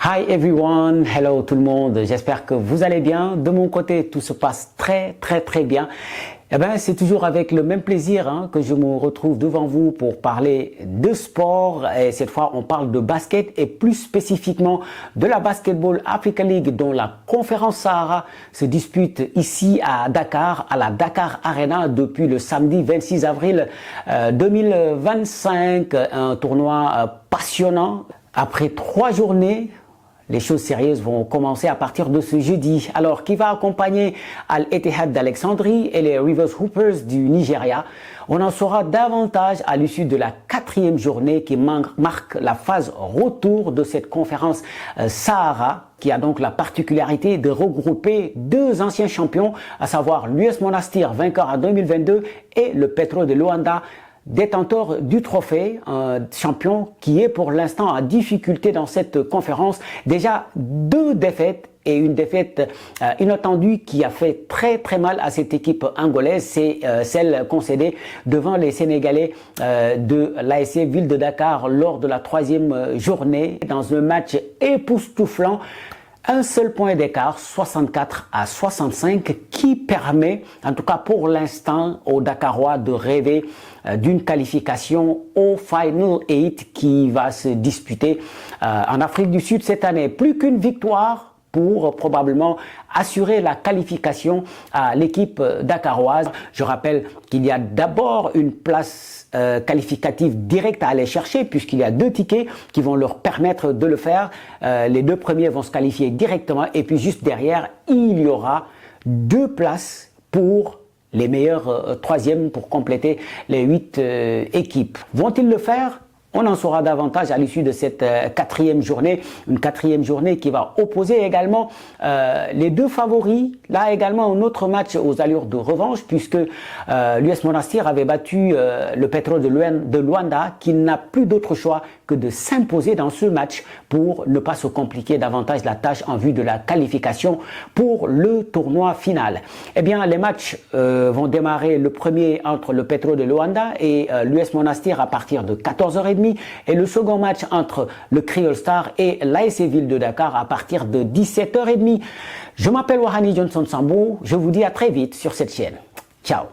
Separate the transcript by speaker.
Speaker 1: Hi everyone, hello tout le monde, j'espère que vous allez bien. De mon côté, tout se passe très bien. Eh ben, c'est toujours avec le même plaisir que je me retrouve devant vous pour parler de sport. Et cette fois, on parle de basket et plus spécifiquement de la Basketball Africa League dont la conférence Sahara se dispute ici à Dakar, à la Dakar Arena depuis le samedi 26 avril 2025. Un tournoi passionnant. Après 3 journées, les choses sérieuses vont commencer à partir de ce jeudi. Alors, qui va accompagner Al-Ittihad d'Alexandrie et les Rivers Hoopers du Nigeria? On en saura davantage à l'issue de la 4e journée qui marque la phase retour de cette conférence Sahara, qui a donc la particularité de regrouper 2 anciens champions, à savoir l'US Monastir, vainqueur en 2022, et le Petro de Luanda, détenteur du trophée, un champion qui est pour l'instant en difficulté dans cette conférence. Déjà 2 défaites et une défaite inattendue qui a fait très mal à cette équipe angolaise, c'est celle concédée devant les Sénégalais de l'ASC Ville de Dakar lors de la 3e journée dans un match époustouflant. Un seul point d'écart, 64-65, qui permet, en tout cas pour l'instant, aux Dakarois de rêver d'une qualification au Final 8 qui va se disputer en Afrique du Sud cette année. Plus qu'une victoire pour probablement assurer la qualification à l'équipe dakaroise. Je rappelle qu'il y a d'abord une place qualificative directe à aller chercher puisqu'il y a 2 tickets qui vont leur permettre de le faire. Les 2 premiers vont se qualifier directement et puis juste derrière, il y aura 2 places pour les meilleurs 3e pour compléter les 8 équipes. Vont-ils le faire ? On en saura davantage à l'issue de cette 4e journée, une 4e journée qui va opposer également les 2 favoris. Là également un autre match aux allures de revanche puisque l'US Monastir avait battu le Petro de Luanda qui n'a plus d'autre choix que de s'imposer dans ce match pour ne pas se compliquer davantage la tâche en vue de la qualification pour le tournoi final. Eh bien, les matchs vont démarrer le premier entre le Petro de Luanda et l'US Monastir à partir de 14h30 et le second match entre le Creole Star et l'ASC Ville de Dakar à partir de 17h30. Je m'appelle Wahani Johnson Sambou, je vous dis à très vite sur cette chaîne. Ciao.